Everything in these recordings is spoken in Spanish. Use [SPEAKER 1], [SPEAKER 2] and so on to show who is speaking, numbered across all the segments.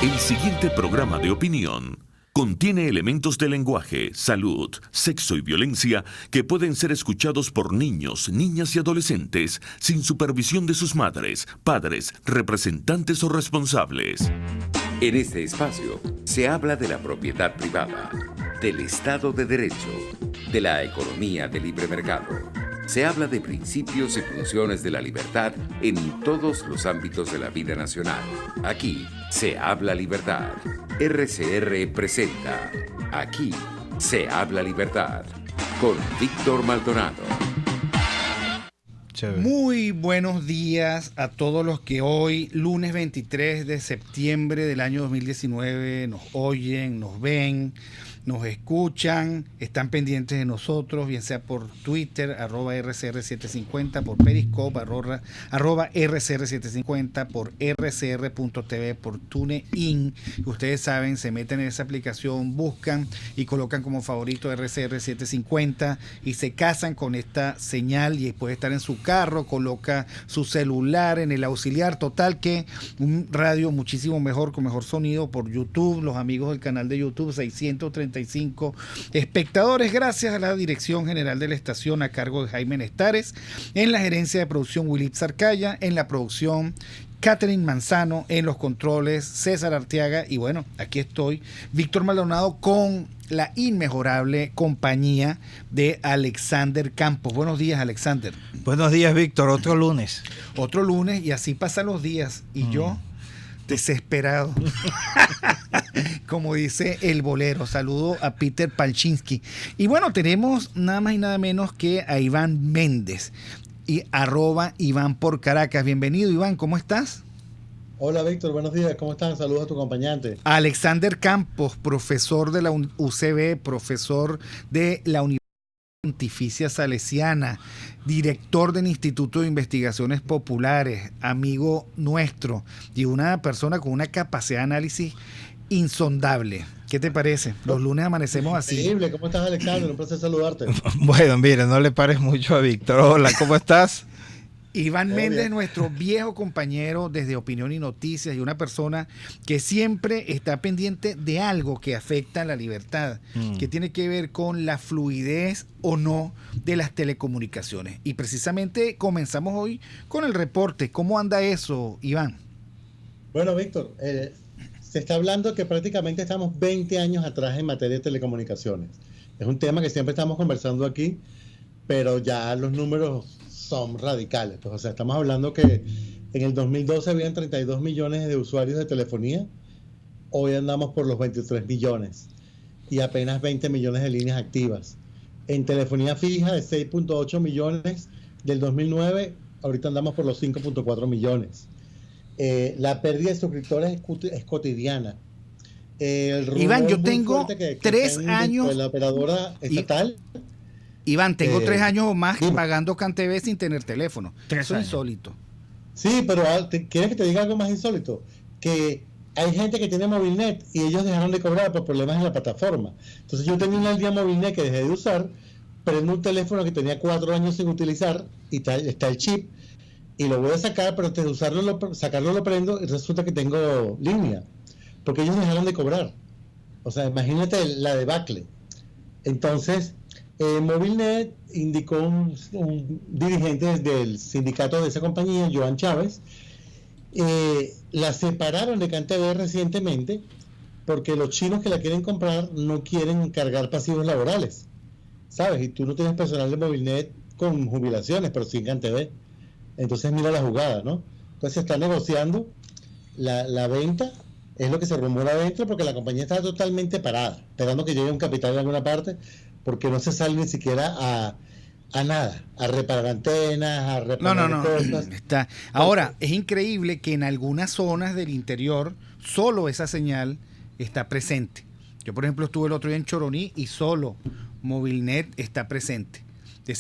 [SPEAKER 1] El siguiente programa de opinión contiene elementos de lenguaje, salud, sexo y violencia que pueden ser escuchados por niños, niñas y adolescentes sin supervisión de sus madres, padres, representantes o responsables.
[SPEAKER 2] En este espacio se habla de la propiedad privada, del Estado de Derecho, de la economía de libre mercado. Se habla de principios y funciones de la libertad en todos los ámbitos de la vida nacional. Aquí se habla libertad. RCR presenta Aquí se habla libertad con Víctor Maldonado.
[SPEAKER 3] Chévere.
[SPEAKER 4] Muy buenos días a todos los que hoy, lunes 23 de septiembre del año 2019, nos oyen, nos ven, nos escuchan, están pendientes de nosotros, bien sea por Twitter, @RCR750, por Periscope, @RCR750, por RCR.tv, por TuneIn. Ustedes saben, se meten en esa aplicación, buscan y colocan como favorito RCR750 y se casan con esta señal y puede estar en su carro, coloca su celular en el auxiliar, total que un radio muchísimo mejor, con mejor sonido por YouTube, los amigos del canal de YouTube, 635 espectadores, gracias a la dirección general de la estación a cargo de Jaime Nestares, en la gerencia de producción Willy Zarcaya, en la producción Catherine Manzano, en los controles César Arteaga y bueno, aquí estoy, Víctor Maldonado, con la inmejorable compañía de Alexander Campos. Buenos días, Alexander.
[SPEAKER 3] Buenos días, Víctor. Otro lunes.
[SPEAKER 4] Otro lunes y así pasan los días y yo desesperado. Como dice el bolero. Saludo a Peter Palczynski. Y bueno, tenemos nada más y nada menos que a Iván Méndez y @Iván por Caracas. Bienvenido, Iván, ¿cómo estás?
[SPEAKER 5] Hola, Víctor, buenos días, ¿cómo están? Saludos a tu acompañante.
[SPEAKER 4] Alexander Campos, profesor de la UCB, profesor de la Universidad Pontificia Salesiana, director del Instituto de Investigaciones Populares, amigo nuestro y una persona con una capacidad de análisis insondable. ¿Qué te parece? Los lunes amanecemos así.
[SPEAKER 5] Increíble, ¿cómo estás, Alexander? Un placer saludarte.
[SPEAKER 3] Bueno, mire, no le pares mucho a Víctor. Hola, ¿cómo estás?
[SPEAKER 4] Iván Méndez,
[SPEAKER 5] bien.
[SPEAKER 4] nuestro viejo compañero desde Opinión y Noticias y una persona que siempre está pendiente de algo que afecta a la libertad, que tiene que ver con la fluidez o no de las telecomunicaciones. Y precisamente comenzamos hoy con el reporte. ¿Cómo anda eso, Iván?
[SPEAKER 5] Bueno, Víctor, se está hablando que prácticamente estamos 20 años atrás en materia de telecomunicaciones. Es un tema que siempre estamos conversando aquí, pero ya los números son radicales. Pues, o sea, estamos hablando que en el 2012 habían 32 millones de usuarios de telefonía, hoy andamos por los 23 millones y apenas 20 millones de líneas activas. En telefonía fija de 6.8 millones del 2009, ahorita andamos por los 5.4 millones. La pérdida de suscriptores es cotidiana.
[SPEAKER 4] Iván, yo tengo 3 años.
[SPEAKER 5] De la operadora estatal.
[SPEAKER 4] Iván, tengo 3 años o más
[SPEAKER 5] dime.
[SPEAKER 4] pagando CanTV sin tener teléfono. Eso es insólito.
[SPEAKER 5] Sí, pero ¿quieres que te diga algo más insólito? Que hay gente que tiene Movilnet y ellos dejaron de cobrar por problemas en la plataforma. Entonces yo tenía un día Movilnet que dejé de usar, prendo un teléfono que tenía 4 años sin utilizar y está el chip y lo voy a sacar, pero antes de sacarlo lo prendo y resulta que tengo línea, porque ellos dejaron de cobrar. O sea, imagínate la debacle. Entonces, Movilnet indicó un dirigente del sindicato de esa compañía, Joan Chávez, la separaron de CanTV recientemente porque los chinos que la quieren comprar no quieren cargar pasivos laborales, ¿sabes? Y tú no tienes personal de Movilnet con jubilaciones, pero sin CanTV. Entonces mira la jugada, ¿no? Entonces se está negociando la venta, es lo que se rumora adentro, porque la compañía está totalmente parada, esperando que llegue un capital de alguna parte, porque no se sale ni siquiera a nada, a reparar antenas, a reparar cosas.
[SPEAKER 4] Está. Ahora, es increíble que en algunas zonas del interior solo esa señal está presente. Yo, por ejemplo, estuve el otro día en Choroní y solo Movilnet está presente. ¿Sí?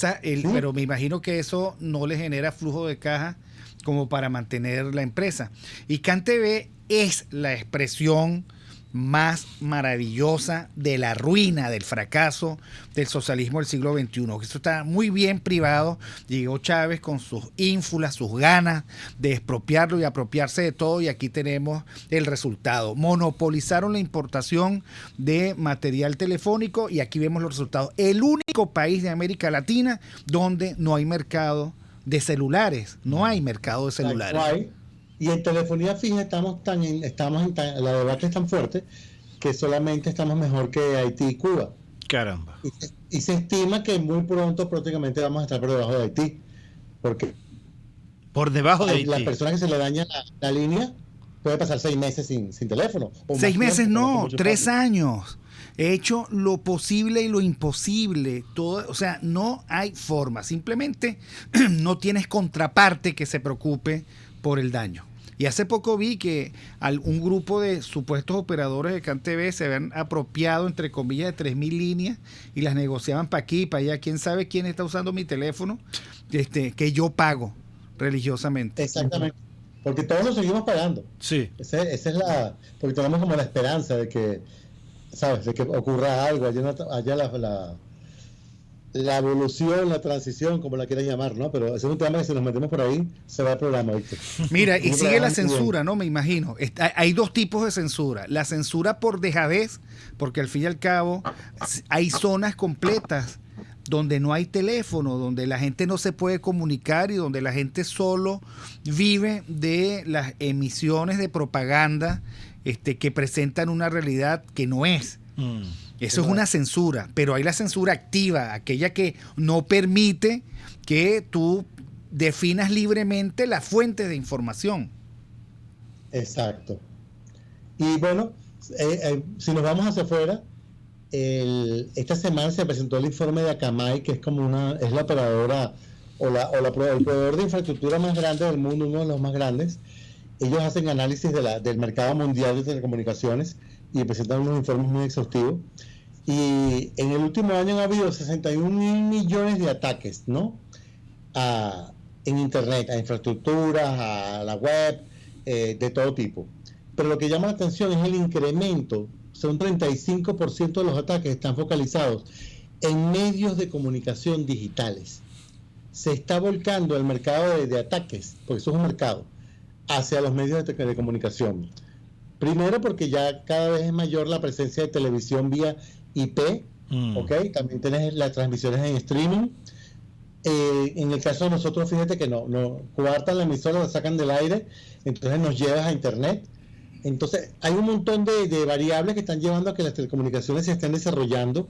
[SPEAKER 4] Pero me imagino que eso no le genera flujo de caja como para mantener la empresa. Y CanTV es la expresión más maravillosa de la ruina, del fracaso del socialismo del siglo XXI. Eso está muy bien privado. Llegó Chávez con sus ínfulas, sus ganas de expropiarlo y apropiarse de todo, y aquí tenemos el resultado. Monopolizaron la importación de material telefónico y aquí vemos los resultados. El único país de América Latina donde no hay mercado de celulares. No hay mercado de celulares.
[SPEAKER 5] Y en telefonía fija la debate es tan fuerte que solamente estamos mejor que Haití y Cuba.
[SPEAKER 3] Caramba.
[SPEAKER 5] Y se estima que muy pronto prácticamente vamos a estar por debajo de Haití, porque
[SPEAKER 3] por debajo de Haití,
[SPEAKER 5] las personas que se le daña la línea puede pasar 6 meses sin teléfono.
[SPEAKER 4] 6 meses no, 3 años. He hecho lo posible y lo imposible. Todo, o sea, no hay forma. Simplemente no tienes contraparte que se preocupe por el daño. Y hace poco vi que un grupo de supuestos operadores de CanTV se habían apropiado, entre comillas, de 3.000 líneas y las negociaban para aquí y para allá. ¿Quién sabe quién está usando mi teléfono? Que yo pago religiosamente.
[SPEAKER 5] Exactamente. Porque todos lo seguimos pagando.
[SPEAKER 3] Sí.
[SPEAKER 5] Esa es porque tenemos como la esperanza de que, ¿sabes? De que ocurra algo. Allá la evolución, la transición, como la quieran llamar, ¿no? Pero ese es un tema que si nos metemos por ahí, se va el programa, ¿viste?
[SPEAKER 4] Mira, y sigue la censura, ¿no? Me imagino. Hay 2 tipos de censura. La censura por dejadez, porque al fin y al cabo hay zonas completas donde no hay teléfono, donde la gente no se puede comunicar y donde la gente solo vive de las emisiones de propaganda que presentan una realidad que no es. Eso es una censura, pero hay la censura activa, aquella que no permite que tú definas libremente las fuentes de información.
[SPEAKER 5] Exacto. Y bueno, si nos vamos hacia afuera, esta semana se presentó el informe de Akamai, que es es la operadora el proveedor de infraestructura más grande del mundo, uno de los más grandes. Ellos hacen análisis del mercado mundial de telecomunicaciones y presentan unos informes muy exhaustivos. Y en el último año han habido 61 millones de ataques, ¿no? En Internet, a infraestructuras, a la web, de todo tipo. Pero lo que llama la atención es el incremento. Un 35% de los ataques están focalizados en medios de comunicación digitales. Se está volcando el mercado de ataques, porque eso es un mercado, hacia los medios de comunicación. Primero porque ya cada vez es mayor la presencia de televisión vía IP, ¿ok? También tienes las transmisiones en streaming. En el caso de nosotros, fíjate que no coartan la emisora, la sacan del aire, entonces nos llevas a internet. Entonces hay un montón de variables que están llevando a que las telecomunicaciones se estén desarrollando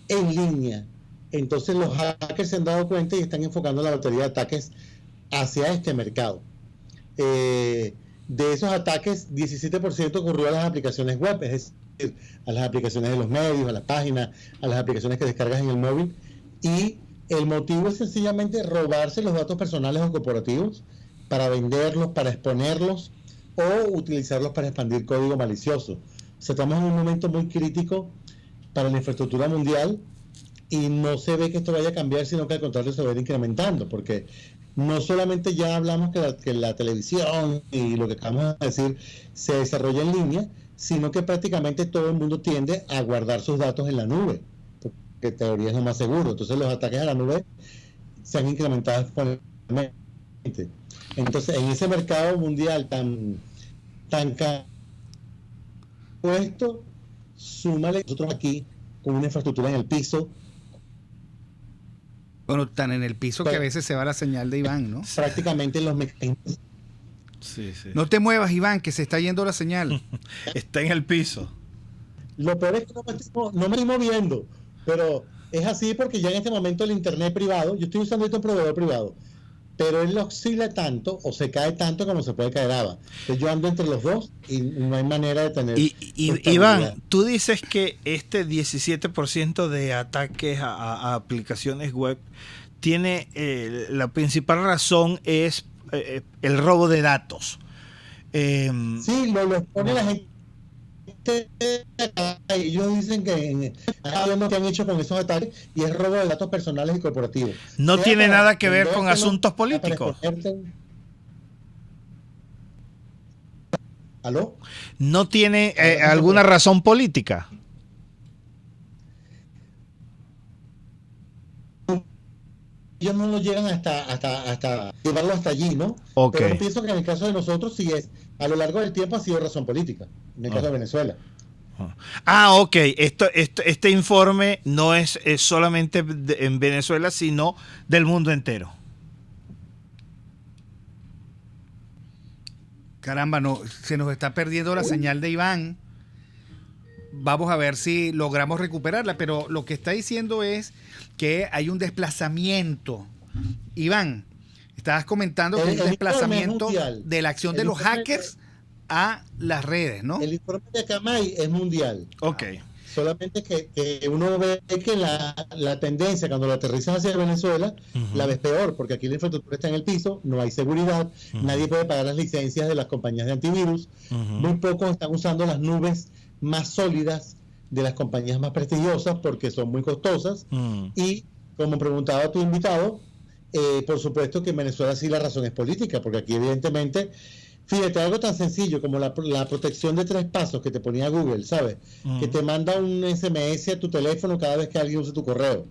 [SPEAKER 5] en línea. Entonces los hackers se han dado cuenta y están enfocando la batería de ataques hacia este mercado. De esos ataques, 17% ocurrió a las aplicaciones web, es decir, a las aplicaciones de los medios, a las páginas, a las aplicaciones que descargas en el móvil. Y el motivo es sencillamente robarse los datos personales o corporativos para venderlos, para exponerlos o utilizarlos para expandir código malicioso. O sea, estamos en un momento muy crítico para la infraestructura mundial y no se ve que esto vaya a cambiar, sino que al contrario se va a ir incrementando, porque no solamente ya hablamos que la televisión y lo que acabamos de decir se desarrolla en línea, sino que prácticamente todo el mundo tiende a guardar sus datos en la nube, porque en teoría es lo más seguro. Entonces los ataques a la nube se han incrementado exponencialmente. Entonces en ese mercado mundial tan puesto, súmale nosotros aquí con una infraestructura en el piso.
[SPEAKER 4] Bueno, tan en el piso que a veces se va la señal de Iván, ¿no?
[SPEAKER 5] Prácticamente los mecanismos.
[SPEAKER 3] Sí.
[SPEAKER 4] No te muevas, Iván, que se está yendo la señal.
[SPEAKER 3] Está en el piso.
[SPEAKER 5] Lo peor es que no me estoy moviendo, pero es así porque ya en este momento el internet privado, yo estoy usando un proveedor privado, pero él oscila tanto o se cae tanto como se puede caer AVA. Entonces yo ando entre los dos y no hay manera de tener...
[SPEAKER 3] Iván, tú dices que este 17% de ataques a aplicaciones web tiene la principal razón es el robo de datos.
[SPEAKER 5] Sí, lo expone la gente. Ellos dicen que han hecho con esos ataques y es robo de datos personales y corporativos.
[SPEAKER 3] No tiene nada que ver con asuntos políticos.
[SPEAKER 5] ¿Aló?
[SPEAKER 3] ¿No tiene alguna razón política?
[SPEAKER 5] Ellos no lo llegan hasta llevarlo hasta allí, ¿no?
[SPEAKER 3] Ok.
[SPEAKER 5] Pero pienso que en el caso de nosotros sí es, a lo largo del tiempo ha sido razón política, en el caso de Venezuela.
[SPEAKER 3] Ok. Este informe no es solamente en Venezuela, sino del mundo entero.
[SPEAKER 4] Caramba, no, se nos está perdiendo la señal de Iván. Vamos a ver si logramos recuperarla, pero lo que está diciendo es que hay un desplazamiento. Iván, estabas comentando que hay un desplazamiento de la acción de los hackers a las redes, ¿no?
[SPEAKER 5] El informe de Akamai es mundial.
[SPEAKER 3] Ok.
[SPEAKER 5] Solamente que uno ve que la tendencia cuando lo aterrizas hacia Venezuela, la ves peor, porque aquí la infraestructura está en el piso, no hay seguridad, nadie puede pagar las licencias de las compañías de antivirus, muy pocos están usando las nubes más sólidas de las compañías más prestigiosas porque son muy costosas, y como preguntaba tu invitado, por supuesto que en Venezuela sí la razón es política, porque aquí evidentemente, fíjate, algo tan sencillo como la protección de 3 pasos que te ponía Google, ¿sabes? Que te manda un SMS a tu teléfono cada vez que alguien use tu correo.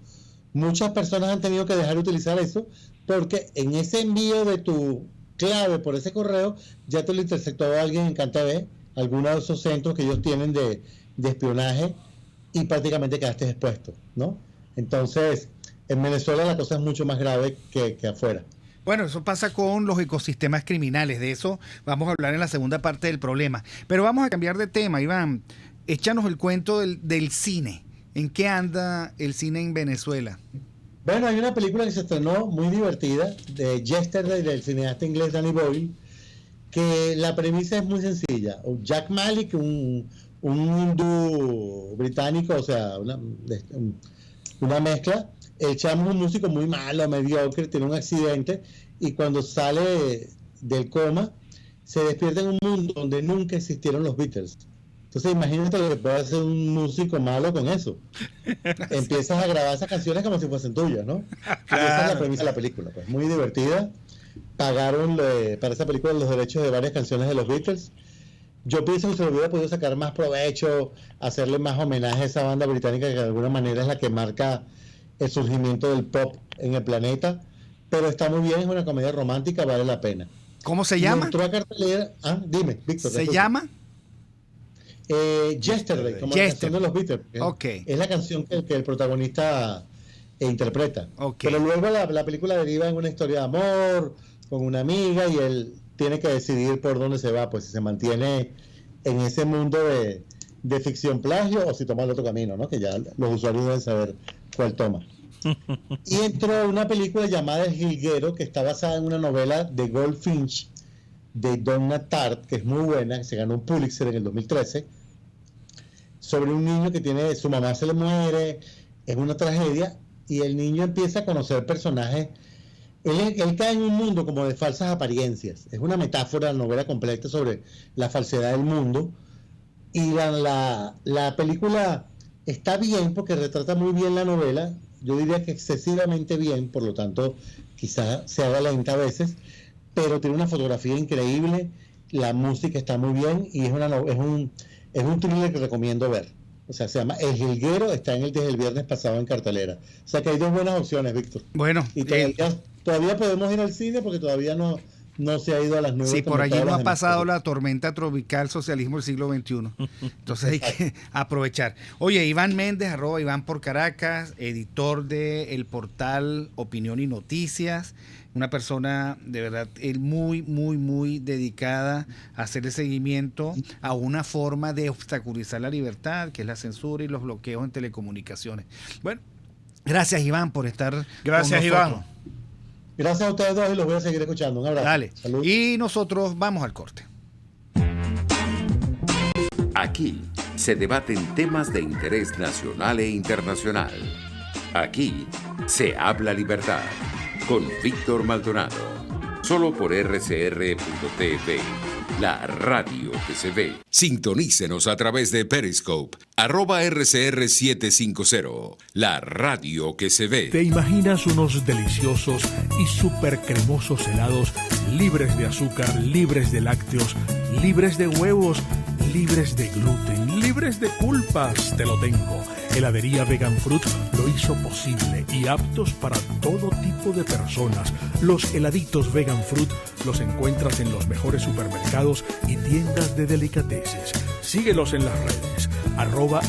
[SPEAKER 5] Muchas personas han tenido que dejar de utilizar eso porque en ese envío de tu clave por ese correo ya te lo interceptó alguien en CanTV, alguno de esos centros que ellos tienen de espionaje, y prácticamente quedaste expuesto, ¿no? Entonces, en Venezuela la cosa es mucho más grave que afuera.
[SPEAKER 4] Bueno, eso pasa con los ecosistemas criminales. De eso vamos a hablar en la segunda parte del problema. Pero vamos a cambiar de tema, Iván. Échanos el cuento del cine. ¿En qué anda el cine en Venezuela?
[SPEAKER 5] Bueno, hay una película que se estrenó muy divertida, de Yesterday, del cineasta inglés Danny Boyle, que la premisa es muy sencilla. Jack Malik, un hindú británico, o sea, una mezcla. El chamo es un músico muy malo, mediocre, tiene un accidente y cuando sale del coma se despierta en un mundo donde nunca existieron los Beatles. Entonces imagínate lo que puede hacer un músico malo con eso. Empiezas a grabar esas canciones como si fuesen tuyas, ¿no? Claro. Esa es la premisa de la película, pues muy divertida. Pagaron para esa película los derechos de varias canciones de los Beatles. Yo pienso que se le hubiera podido sacar más provecho, hacerle más homenaje a esa banda británica que de alguna manera es la que marca el surgimiento del pop en el planeta, pero está muy bien, es una comedia romántica, vale la pena.
[SPEAKER 4] ¿Cómo se llama?
[SPEAKER 5] Entró a cartelera, dime, Víctor.
[SPEAKER 4] ¿Se llama?
[SPEAKER 5] Yesterday, como la canción de los Beatles.
[SPEAKER 4] Okay.
[SPEAKER 5] Es la canción que el protagonista interpreta.
[SPEAKER 4] Okay.
[SPEAKER 5] Pero luego la película deriva en una historia de amor con una amiga y él tiene que decidir por dónde se va, pues si se mantiene en ese mundo de ficción plagio o si toma el otro camino, ¿no? Que ya los usuarios deben saber cuál toma. Y entró una película llamada El Jilguero, que está basada en una novela de Goldfinch de Donna Tartt, que es muy buena, que se ganó un Pulitzer en el 2013, sobre un niño que su mamá se le muere, es una tragedia, y el niño empieza a conocer personajes. Él cae en un mundo como de falsas apariencias. Es una metáfora, la novela completa sobre la falsedad del mundo. Y la película está bien porque retrata muy bien la novela. Yo diría que excesivamente bien, por lo tanto quizás se haga lenta a veces, pero tiene una fotografía increíble, la música está muy bien y es un thriller que recomiendo ver. O sea, se llama El Jilguero, está desde el viernes pasado en cartelera. O sea que hay 2 buenas opciones, Víctor.
[SPEAKER 4] Bueno,
[SPEAKER 5] y todavía podemos ir al cine porque todavía no se ha ido a las 9.
[SPEAKER 4] Sí, por allí no ha pasado la tormenta tropical socialismo del siglo XXI. Entonces hay que aprovechar. Oye, Iván Méndez, @Iván por Caracas, editor del portal Opinión y Noticias, una persona de verdad muy, muy, muy dedicada a hacer el seguimiento a una forma de obstaculizar la libertad, que es la censura y los bloqueos en telecomunicaciones. Bueno, gracias Iván por estar
[SPEAKER 3] Gracias
[SPEAKER 4] con nosotros.
[SPEAKER 3] Iván.
[SPEAKER 5] Gracias a ustedes dos y los voy a seguir escuchando. Un abrazo.
[SPEAKER 4] Dale.
[SPEAKER 5] Salud.
[SPEAKER 4] Y nosotros vamos al corte.
[SPEAKER 2] Aquí se debaten temas de interés nacional e internacional. Aquí se habla libertad con Víctor Maldonado. Solo por RCR.tv, la radio que se ve. Sintonícenos a través de Periscope, @RCR750, la radio que se ve.
[SPEAKER 6] ¿Te imaginas unos deliciosos y súper cremosos helados libres de azúcar, libres de lácteos, libres de huevos, libres de gluten, libres de culpas. Te lo tengo. Heladería Vegan Fruit lo hizo posible y aptos para todo tipo de personas. Los heladitos Vegan Fruit los encuentras en los mejores supermercados y tiendas de delicateces. Síguelos en las redes.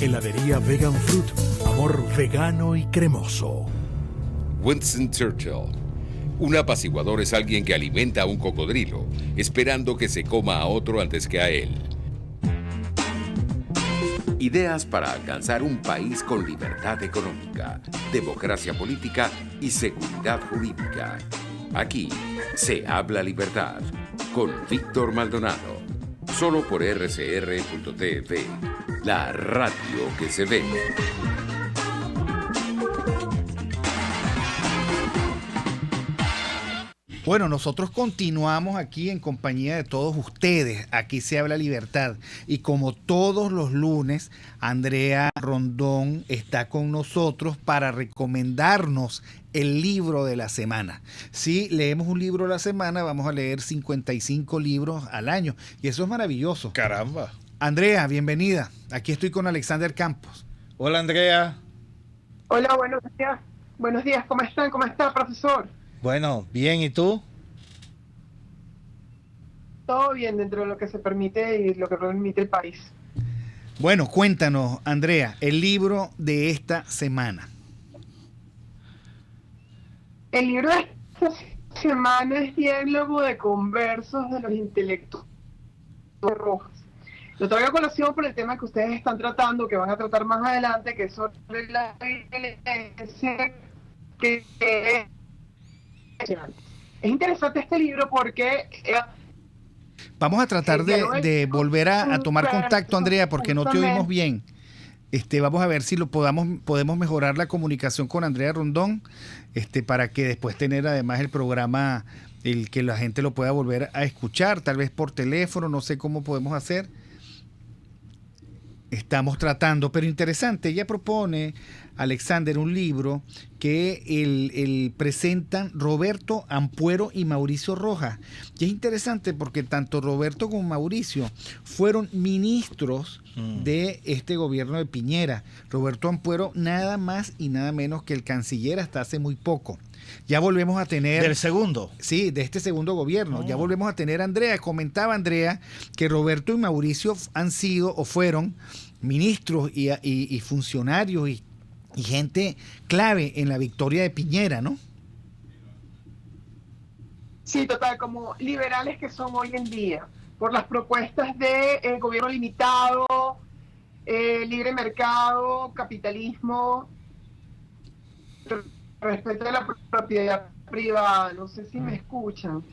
[SPEAKER 6] @heladería Vegan Fruit. Amor vegano y cremoso.
[SPEAKER 2] Winston Churchill. Un apaciguador es alguien que alimenta a un cocodrilo, esperando que se coma a otro antes que a él. Ideas para alcanzar un país con libertad económica, democracia política y seguridad jurídica. Aquí se habla libertad con Víctor Maldonado. Solo por rcr.tv, la radio que se ve.
[SPEAKER 4] Bueno, nosotros continuamos aquí en compañía de todos ustedes. Aquí se habla libertad. Y como todos los lunes, Andrea Rondón está con nosotros para recomendarnos el libro de la semana. Si leemos un libro a la semana, vamos a leer 55 libros al año. Y eso es maravilloso.
[SPEAKER 3] Caramba.
[SPEAKER 4] Andrea, bienvenida. Aquí estoy con Alexander Campos.
[SPEAKER 3] Hola, Andrea.
[SPEAKER 7] Hola, buenos días. Buenos días, ¿cómo están? ¿Cómo está, profesor?
[SPEAKER 3] Bueno, bien, ¿y tú?
[SPEAKER 7] Todo bien dentro de lo que se permite y lo que permite el país.
[SPEAKER 4] Bueno, cuéntanos, Andrea, el libro de esta semana.
[SPEAKER 7] El libro de esta semana es Diálogo de Conversos de los Intelectuales Rojas. Lo traigo a colación por el tema que ustedes están tratando, que van a tratar más adelante, que es sobre la violencia que es interesante este libro porque
[SPEAKER 4] vamos a tratar de volver a tomar contacto, Andrea, porque no te oímos bien. Vamos a ver si podemos mejorar la comunicación con Andrea Rondón, para que después tener además el programa, el que la gente lo pueda volver a escuchar, tal vez por teléfono, no sé cómo podemos hacer. Estamos tratando, pero interesante. Ella propone, Alexander, un libro que presentan Roberto Ampuero y Mauricio Rojas. Y es interesante porque tanto Roberto como Mauricio fueron ministros de este gobierno de Piñera. Roberto Ampuero nada más y nada menos que el canciller hasta hace muy poco. Ya volvemos a tener...
[SPEAKER 3] ¿Del segundo?
[SPEAKER 4] Sí, de este segundo gobierno. Ya volvemos a tener a Andrea. Comentaba Andrea que Roberto y Mauricio han sido o fueron ministros y funcionarios y gente clave en la victoria de Piñera, ¿no?
[SPEAKER 7] Sí, total, como liberales que son hoy en día, por las propuestas de gobierno limitado, libre mercado, capitalismo, respeto de la propiedad privada. No sé si me escuchan.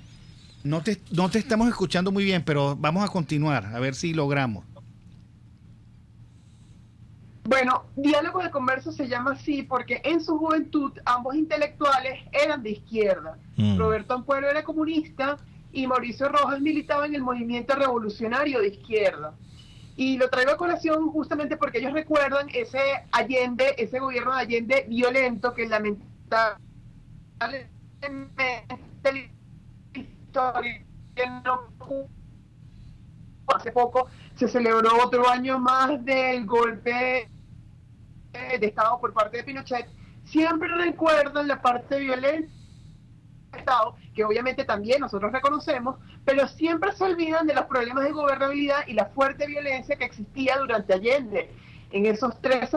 [SPEAKER 4] No te estamos escuchando muy bien, pero vamos a continuar, a ver si logramos.
[SPEAKER 7] Bueno, Diálogo de Conversos se llama así porque en su juventud ambos intelectuales eran de izquierda. Roberto Ampuero era comunista y Mauricio Rojas militaba en el movimiento revolucionario de izquierda. Y lo traigo a colación justamente porque ellos recuerdan ese gobierno de Allende violento que lamentablemente hace poco se celebró otro año más del golpe de Estado por parte de Pinochet. Siempre recuerdan la parte violenta del Estado, que obviamente también nosotros reconocemos, pero siempre se olvidan de los problemas de gobernabilidad y la fuerte violencia que existía durante Allende. En esos 3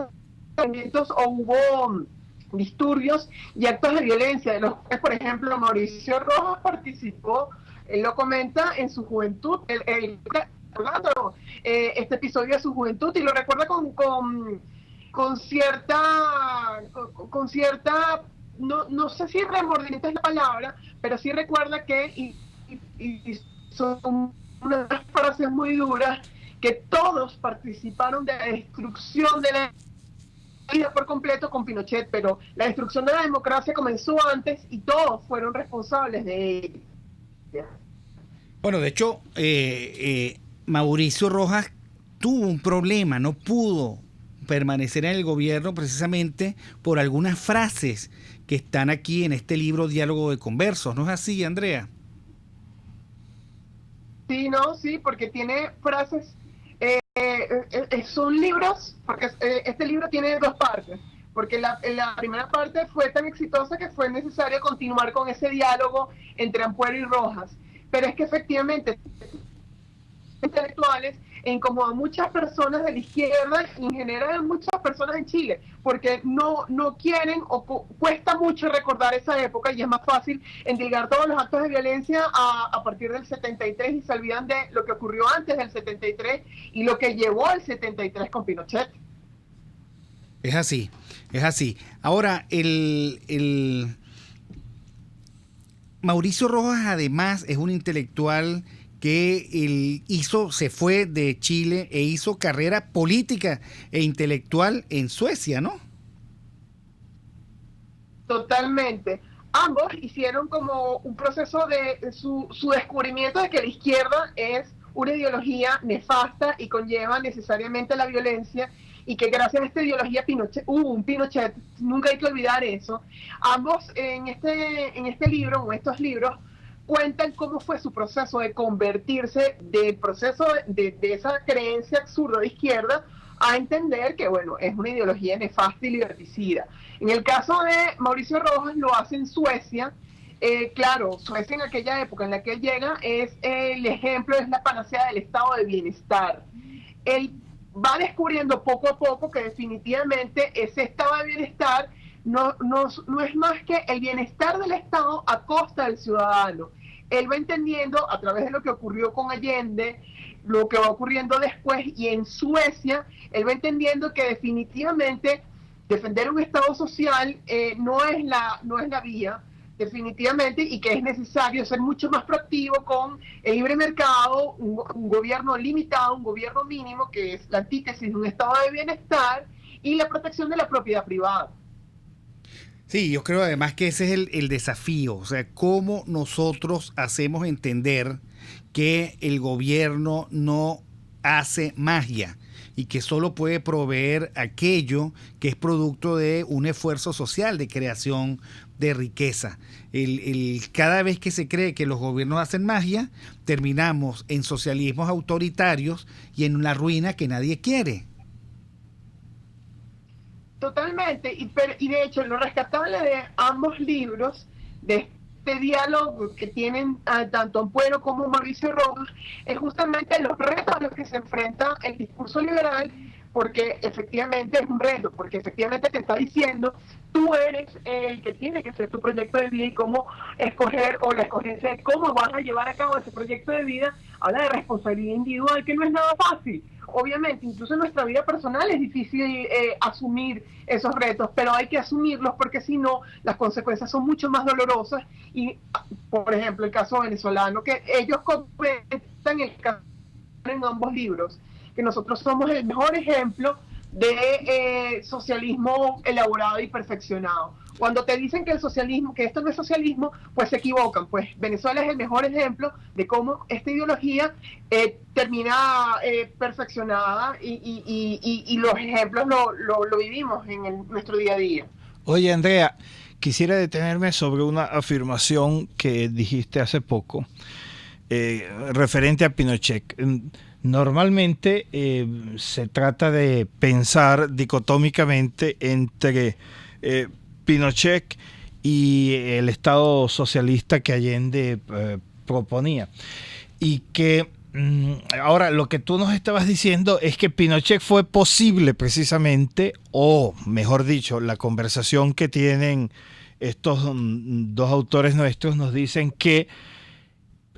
[SPEAKER 7] momentos hubo disturbios y actos de violencia, de los que, por ejemplo, Mauricio Rojas participó. Él lo comenta en su juventud, este episodio de su juventud, y lo recuerda con cierta, no sé si remordimiento es la palabra, pero sí recuerda que, y son unas frases muy duras, que todos participaron de la destrucción de la vida por completo con Pinochet, pero la destrucción de la democracia comenzó antes y todos fueron responsables de ella.
[SPEAKER 4] Bueno, de hecho, Mauricio Rojas tuvo un problema, no pudo permanecer en el gobierno precisamente por algunas frases que están aquí en este libro Diálogo de Conversos. ¿No es así, Andrea?
[SPEAKER 7] Sí, no, sí, porque tiene frases, son libros, porque este libro tiene dos partes, porque la primera parte fue tan exitosa que fue necesario continuar con ese diálogo entre Ampuero y Rojas, pero es que efectivamente intelectuales e incomodó a muchas personas de la izquierda y en general a muchas personas en Chile, porque no quieren o cuesta mucho recordar esa época y es más fácil endilgar todos los actos de violencia a partir del 73 y se olvidan de lo que ocurrió antes del 73 y lo que llevó al 73 con Pinochet.
[SPEAKER 4] Es así, es así. Ahora, el Mauricio Rojas además es un intelectual que se fue de Chile e hizo carrera política e intelectual en Suecia, ¿no?
[SPEAKER 7] Totalmente. Ambos hicieron como un proceso de su descubrimiento de que la izquierda es una ideología nefasta y conlleva necesariamente la violencia y que gracias a esta ideología hubo un Pinochet, nunca hay que olvidar eso. Ambos en este libro, o estos libros, cuentan cómo fue su proceso de convertirse del proceso de esa creencia absurda de izquierda a entender que, bueno, es una ideología nefasta y liberticida. En el caso de Mauricio Rojas lo hace en Suecia. Claro, Suecia en aquella época en la que él llega es el ejemplo, es la panacea del estado de bienestar. Él va descubriendo poco a poco que definitivamente ese estado de bienestar no es más que el bienestar del Estado a costa del ciudadano. Él va entendiendo a través de lo que ocurrió con Allende, lo que va ocurriendo después, y en Suecia, él va entendiendo que definitivamente defender un Estado social no es la vía, definitivamente, y que es necesario ser mucho más proactivo con el libre mercado, un gobierno limitado, un gobierno mínimo, que es la antítesis de un estado de bienestar, y la protección de la propiedad privada.
[SPEAKER 4] Sí, yo creo además que ese es el desafío, o sea, cómo nosotros hacemos entender que el gobierno no hace magia y que solo puede proveer aquello que es producto de un esfuerzo social de creación de riqueza. Cada vez que se cree que los gobiernos hacen magia, terminamos en socialismos autoritarios y en una ruina que nadie quiere.
[SPEAKER 7] Totalmente, y de hecho lo rescatable de ambos libros, de este diálogo que tienen tanto Ampuero como Mauricio Rojas, es justamente los retos a los que se enfrenta el discurso liberal, porque efectivamente es un reto, porque efectivamente te está diciendo, tú eres el que tiene que hacer tu proyecto de vida y cómo escoger, o la escogencia de cómo vas a llevar a cabo ese proyecto de vida, habla de responsabilidad individual, que no es nada fácil. Obviamente, incluso en nuestra vida personal es difícil asumir esos retos, pero hay que asumirlos porque si no, las consecuencias son mucho más dolorosas. Y, por ejemplo, el caso venezolano, que ellos comentan en ambos libros, que nosotros somos el mejor ejemplo de socialismo elaborado y perfeccionado. Cuando te dicen que el socialismo, que esto no es socialismo, pues se equivocan. Pues Venezuela es el mejor ejemplo de cómo esta ideología termina perfeccionada y los ejemplos lo vivimos en nuestro día a día.
[SPEAKER 3] Oye, Andrea, quisiera detenerme sobre una afirmación que dijiste hace poco, referente a Pinochet. Normalmente se trata de pensar dicotómicamente entre Pinochet y el Estado socialista que Allende proponía. Y que ahora lo que tú nos estabas diciendo es que Pinochet fue posible precisamente, o mejor dicho, la conversación que tienen estos dos autores nuestros nos dicen que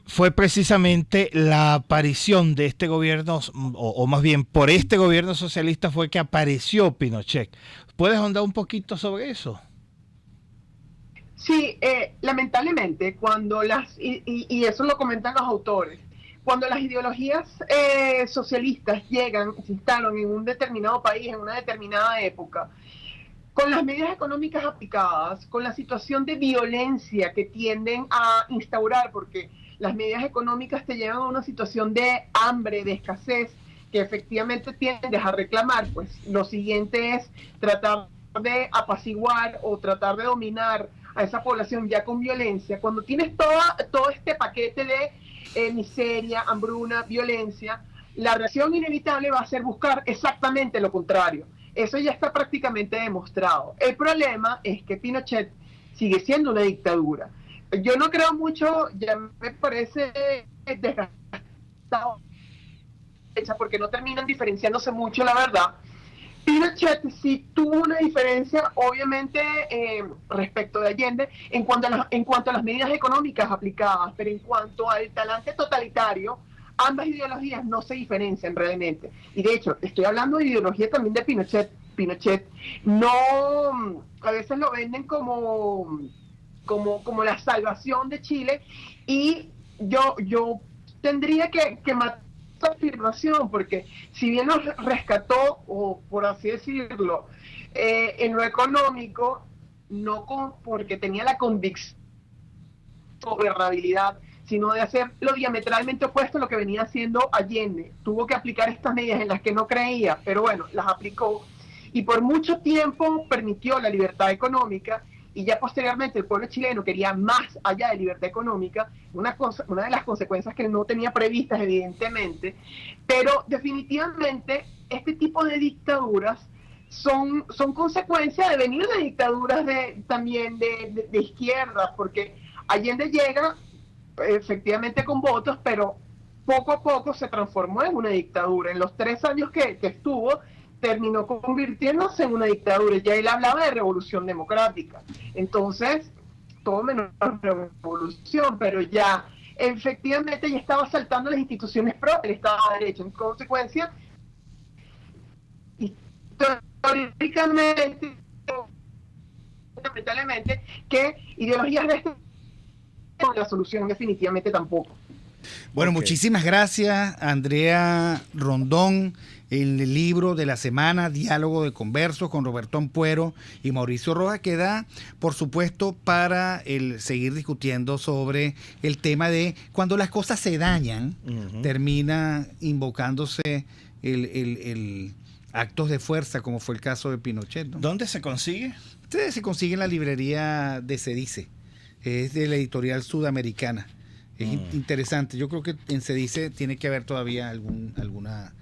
[SPEAKER 3] fue precisamente la aparición de este gobierno, o más bien por este gobierno socialista fue que apareció Pinochet. ¿Puedes ahondar un poquito sobre eso?
[SPEAKER 7] Sí, lamentablemente, cuando y eso lo comentan los autores, cuando las ideologías socialistas llegan, se instalan en un determinado país, en una determinada época, con las medidas económicas aplicadas, con la situación de violencia que tienden a instaurar, porque las medidas económicas te llevan a una situación de hambre, de escasez, que efectivamente tiendes a reclamar, pues lo siguiente es tratar de apaciguar o tratar de dominar a esa población ya con violencia. Cuando tienes todo este paquete de miseria, hambruna, violencia, la reacción inevitable va a ser buscar exactamente lo contrario. Eso ya está prácticamente demostrado. El problema es que Pinochet sigue siendo una dictadura. Yo no creo mucho, ya me parece desgastado, porque no terminan diferenciándose mucho, la verdad. Pinochet sí tuvo una diferencia, obviamente, respecto de Allende, en cuanto a las medidas económicas aplicadas, pero en cuanto al talante totalitario, ambas ideologías no se diferencian realmente. Y de hecho, estoy hablando de ideología también de Pinochet. Pinochet no, a veces lo venden como la salvación de Chile, y yo tendría que matar esa afirmación, porque si bien nos rescató, o por así decirlo, en lo económico, no porque tenía la convicción de gobernabilidad, sino de hacer lo diametralmente opuesto a lo que venía haciendo Allende. Tuvo que aplicar estas medidas en las que no creía, pero bueno, las aplicó, y por mucho tiempo permitió la libertad económica, y ya posteriormente el pueblo chileno quería más allá de libertad económica, una de las consecuencias que no tenía previstas, evidentemente, pero definitivamente este tipo de dictaduras son consecuencia de venir de dictaduras también de izquierda, porque Allende llega efectivamente con votos, pero poco a poco se transformó en una dictadura. En los 3 años que estuvo, terminó convirtiéndose en una dictadura. Ya él hablaba de revolución democrática. Entonces, todo menos revolución, pero ya efectivamente ya estaba saltando las instituciones propias del Estado de Derecho. En consecuencia, históricamente, lamentablemente, que ideologías de este la solución definitivamente tampoco.
[SPEAKER 4] Bueno, muchísimas gracias, Andrea Rondón. El libro de la semana, Diálogo de Conversos, con Roberto Ampuero y Mauricio Rojas, que da, por supuesto, para seguir discutiendo sobre el tema de cuando las cosas se dañan, termina invocándose el actos de fuerza, como fue el caso de Pinochet, ¿no?
[SPEAKER 3] ¿Dónde se consigue?
[SPEAKER 4] Se consigue en la librería de Cedice, es de la editorial sudamericana. Es interesante. Yo creo que en Cedice tiene que haber todavía alguna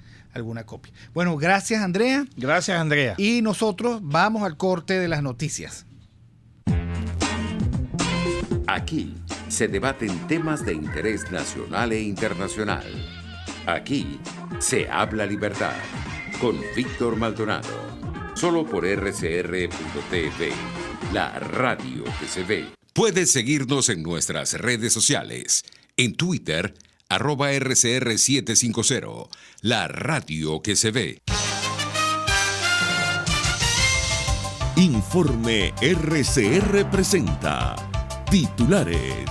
[SPEAKER 4] copia. Bueno, gracias, Andrea.
[SPEAKER 3] Gracias, Andrea.
[SPEAKER 4] Y nosotros vamos al corte de las noticias.
[SPEAKER 2] Aquí se debaten temas de interés nacional e internacional. Aquí se habla libertad con Víctor Maldonado. Solo por RCR.tv, la radio que se ve. Puedes seguirnos en nuestras redes sociales. En Twitter, @RCR750, la radio que se ve.
[SPEAKER 1] Informe RCR presenta titulares.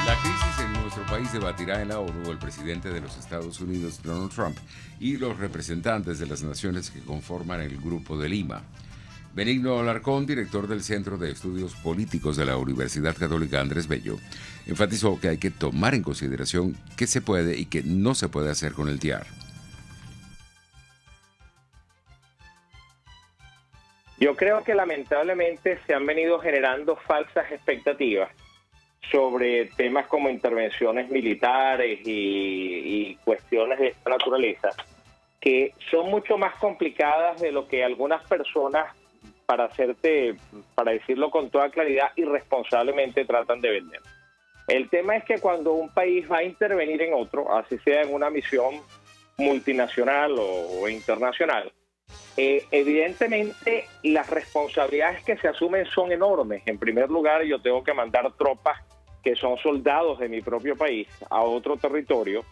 [SPEAKER 2] La crisis en nuestro país debatirá en la ONU el presidente de los Estados Unidos, Donald Trump, y los representantes de las naciones que conforman el Grupo de Lima. Benigno Alarcón, director del Centro de Estudios Políticos de la Universidad Católica Andrés Bello, enfatizó que hay que tomar en consideración qué se puede y qué no se puede hacer con el TIAR.
[SPEAKER 8] Yo creo que lamentablemente se han venido generando falsas expectativas sobre temas como intervenciones militares y cuestiones de esta naturaleza, que son mucho más complicadas de lo que algunas personas, para decirlo con toda claridad, irresponsablemente tratan de vender. El tema es que cuando un país va a intervenir en otro, así sea en una misión multinacional o internacional, evidentemente las responsabilidades que se asumen son enormes. En primer lugar, yo tengo que mandar tropas que son soldados de mi propio país a otro territorio,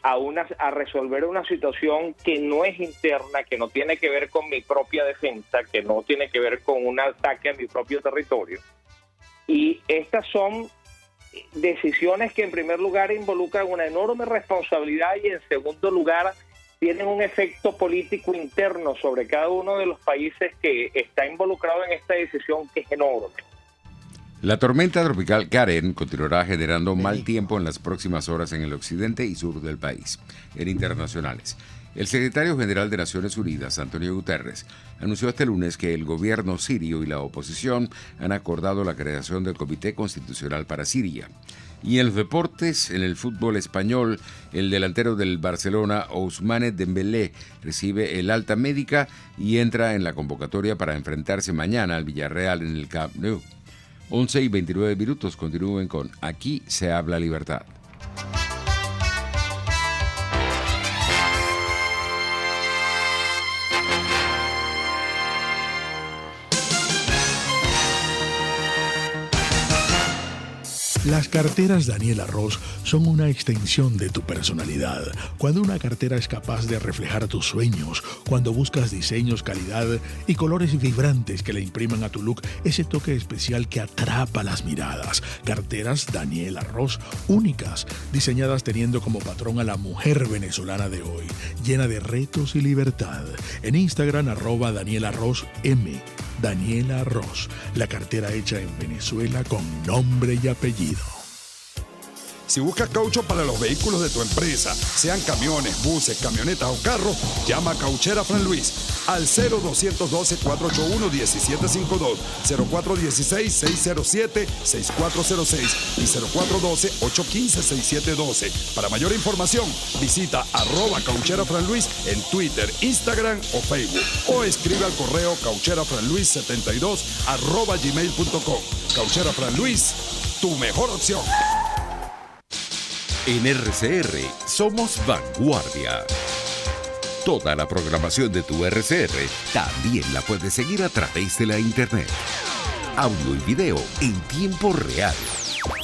[SPEAKER 8] a resolver una situación que no es interna, que no tiene que ver con mi propia defensa, que no tiene que ver con un ataque a mi propio territorio. Y estas son decisiones que en primer lugar involucran una enorme responsabilidad y en segundo lugar tienen un efecto político interno sobre cada uno de los países que está involucrado en esta decisión, que es enorme.
[SPEAKER 2] La tormenta tropical Karen continuará generando mal tiempo en las próximas horas en el occidente y sur del país. En internacionales, El secretario general de Naciones Unidas, Antonio Guterres, anunció este lunes que el gobierno sirio y la oposición han acordado la creación del Comité Constitucional para Siria. Y en los deportes, en el fútbol español, el delantero del Barcelona, Ousmane Dembélé, recibe el alta médica y entra en la convocatoria para enfrentarse mañana al Villarreal en el Camp Nou. 11:29 continúen con Aquí se habla libertad.
[SPEAKER 6] Las carteras Daniela Ross son una extensión de tu personalidad. Cuando una cartera es capaz de reflejar tus sueños, cuando buscas diseños, calidad y colores vibrantes que le impriman a tu look ese toque especial que atrapa las miradas. Carteras Daniela Ross únicas, diseñadas teniendo como patrón a la mujer venezolana de hoy, llena de retos y libertad. En Instagram @DanielaRossM. Daniela Ross, la cartera hecha en Venezuela con nombre y apellido.
[SPEAKER 9] Si buscas caucho para los vehículos de tu empresa, sean camiones, buses, camionetas o carros, llama a Cauchera Fran Luis al 0212-481-1752, 0416-607-6406 y 0412-815-6712. Para mayor información, visita @Cauchera Fran Luis en Twitter, Instagram o Facebook o escribe al correo caucherafranluis72@gmail.com. Cauchera Fran Luis, tu mejor opción.
[SPEAKER 2] En RCR somos vanguardia. Toda la programación de tu RCR también la puedes seguir a través de la internet. Audio y video en tiempo real.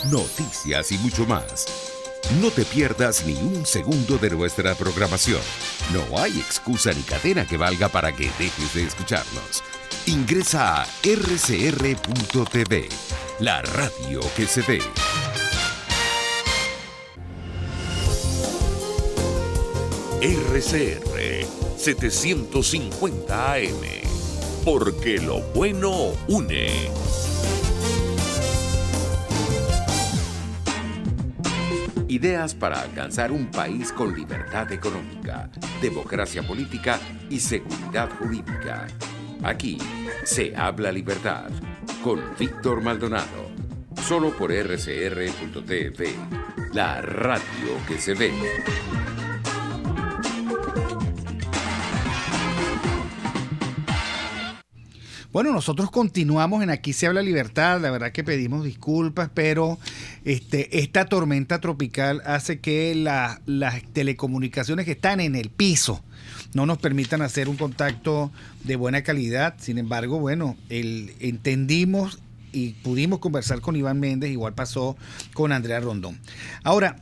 [SPEAKER 2] Noticias y mucho más. No te pierdas ni un segundo de nuestra programación. No hay excusa ni cadena que valga para que dejes de escucharnos. Ingresa a rcr.tv, la radio que se ve.
[SPEAKER 1] RCR 750 AM, porque lo bueno une.
[SPEAKER 2] Ideas para alcanzar un país con libertad económica, democracia política y seguridad jurídica. Aquí se habla libertad con Víctor Maldonado. Solo por rcr.tv, la radio que se ve.
[SPEAKER 4] Bueno, nosotros continuamos en Aquí se habla libertad. La verdad que pedimos disculpas, pero esta tormenta tropical hace que las telecomunicaciones que están en el piso no nos permitan hacer un contacto de buena calidad. Sin embargo, bueno, entendimos y pudimos conversar con Iván Méndez, igual pasó con Andrea Rondón. Ahora,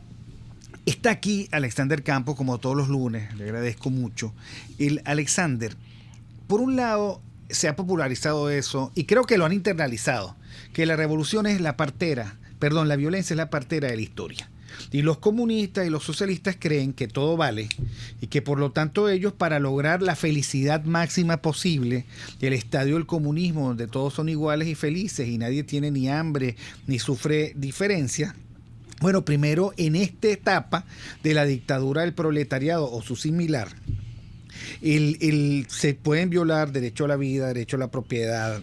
[SPEAKER 4] está aquí Alexander Campos, como todos los lunes, le agradezco mucho. Alexander, por un lado, se ha popularizado eso y creo que lo han internalizado, que la revolución es la violencia es la partera de la historia. Y los comunistas y los socialistas creen que todo vale y que por lo tanto ellos, para lograr la felicidad máxima posible, el estadio del comunismo donde todos son iguales y felices y nadie tiene ni hambre ni sufre diferencia, bueno, primero en esta etapa de la dictadura del proletariado o su similar, se pueden violar derecho a la vida, derecho a la propiedad,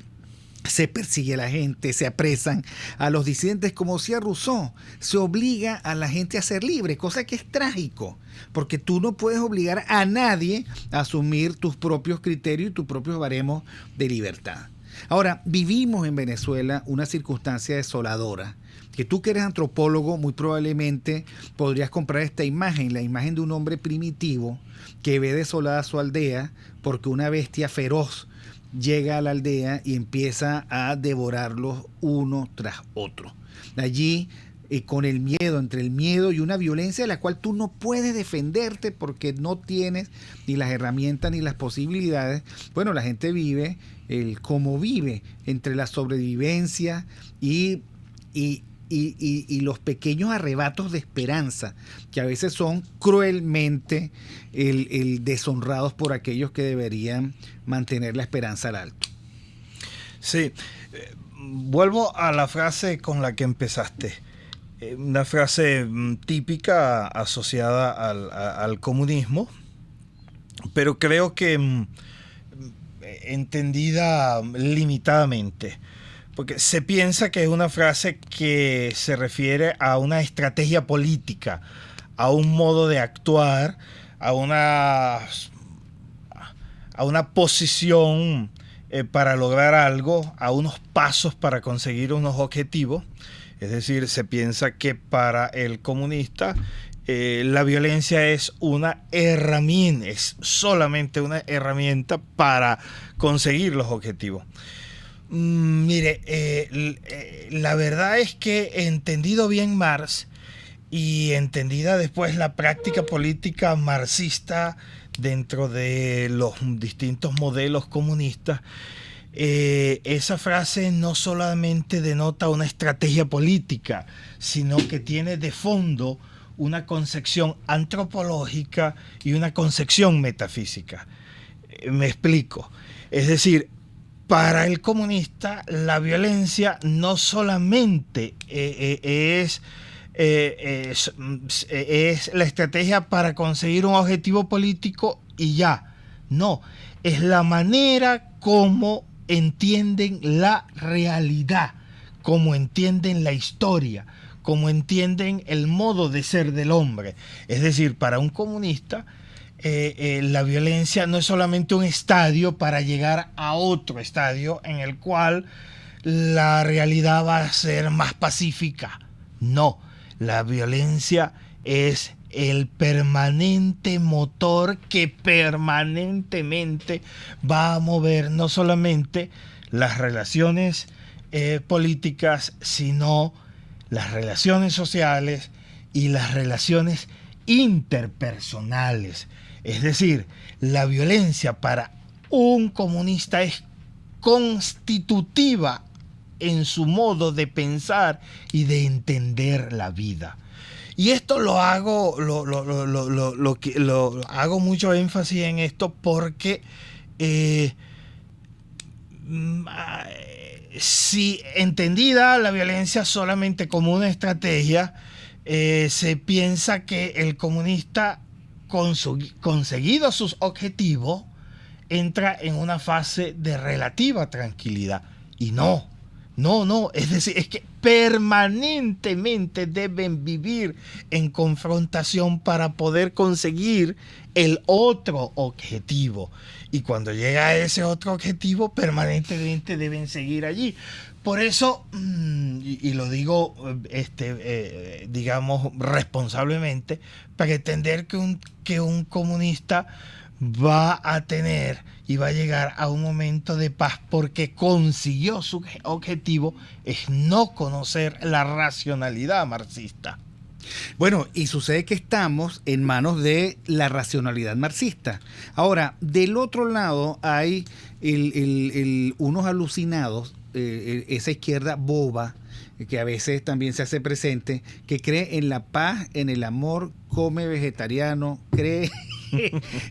[SPEAKER 4] se persigue a la gente, se apresan a los disidentes, como decía Rousseau, se obliga a la gente a ser libre, cosa que es trágico, porque tú no puedes obligar a nadie a asumir tus propios criterios y tus propios baremos de libertad. Ahora, vivimos en Venezuela una circunstancia desoladora, que tú que eres antropólogo muy probablemente podrías comprar esta imagen, la imagen de un hombre primitivo que ve desolada su aldea porque una bestia feroz llega a la aldea y empieza a devorarlos uno tras otro. Allí, con el miedo, entre el miedo y una violencia de la cual tú no puedes defenderte porque no tienes ni las herramientas ni las posibilidades. Bueno, la gente vive como vive, entre la sobrevivencia y los pequeños arrebatos de esperanza, que a veces son cruelmente deshonrados por aquellos que deberían mantener la esperanza al alto.
[SPEAKER 3] Sí, vuelvo a la frase con la que empezaste. Una frase típica asociada al comunismo, pero creo que entendida limitadamente. Porque se piensa que es una frase que se refiere a una estrategia política, a un modo de actuar, a una posición para lograr algo, a unos pasos para conseguir unos objetivos. Es decir, se piensa que para el comunista la violencia es una herramienta, es solamente una herramienta para conseguir los objetivos. Mire, la verdad es que entendido bien Marx y entendida después la práctica política marxista dentro de los distintos modelos comunistas, esa frase no solamente denota una estrategia política, sino que tiene de fondo una concepción antropológica y una concepción metafísica. Me explico. Es decir, para el comunista la violencia no solamente es la estrategia para conseguir un objetivo político y ya. No, es la manera como entienden la realidad, como entienden la historia, como entienden el modo de ser del hombre. Es decir, para un comunista la violencia no es solamente un estadio para llegar a otro estadio en el cual la realidad va a ser más pacífica. No, la violencia es el permanente motor que permanentemente va a mover no solamente las relaciones políticas, sino las relaciones sociales y las relaciones interpersonales. Es decir, la violencia para un comunista es constitutiva en su modo de pensar y de entender la vida. Y esto lo hago mucho énfasis en esto porque si entendida la violencia solamente como una estrategia, se piensa que el comunista, conseguido sus objetivos, entra en una fase de relativa tranquilidad. Y no, es decir, es que permanentemente deben vivir en confrontación para poder conseguir el otro objetivo. Y cuando llega a ese otro objetivo, permanentemente deben seguir allí. Por eso, y lo digo, digamos, responsablemente, pretender que un comunista va a tener y va a llegar a un momento de paz porque consiguió su objetivo es no conocer la racionalidad marxista.
[SPEAKER 4] Bueno, y sucede que estamos en manos de la racionalidad marxista. Ahora, del otro lado hay unos alucinados, esa izquierda boba, que a veces también se hace presente, que cree en la paz, en el amor, come vegetariano, cree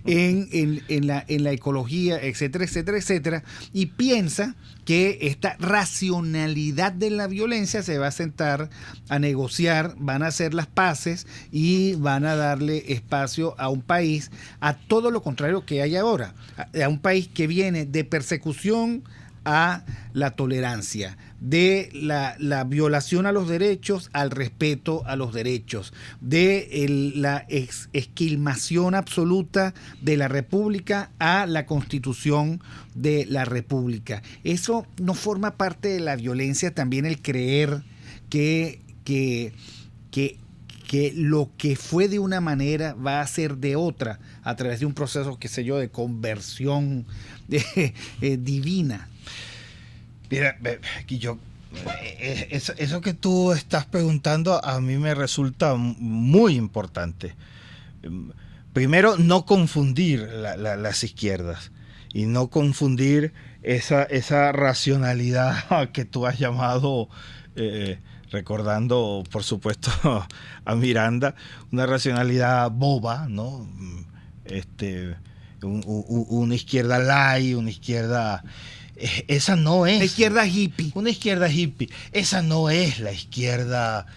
[SPEAKER 4] en la ecología, etcétera, etcétera, etcétera, y piensa que esta racionalidad de la violencia se va a sentar a negociar, van a hacer las paces y van a darle espacio a un país, a todo lo contrario que hay ahora, a un país que viene de persecución a la tolerancia, de la violación a los derechos al respeto a los derechos, de la esquilmación absoluta de la República a la Constitución de la República. Eso no forma parte de la violencia, también el creer que lo que fue de una manera va a ser de otra a través de un proceso, qué sé yo, de conversión divina.
[SPEAKER 3] Mira, eso que tú estás preguntando a mí me resulta muy importante. Primero, no confundir las izquierdas y no confundir esa racionalidad que tú has llamado, recordando por supuesto a Miranda, una racionalidad boba, ¿no? Una izquierda light, una izquierda... Esa no es...
[SPEAKER 4] La izquierda hippie.
[SPEAKER 3] Una izquierda hippie. Esa no es la izquierda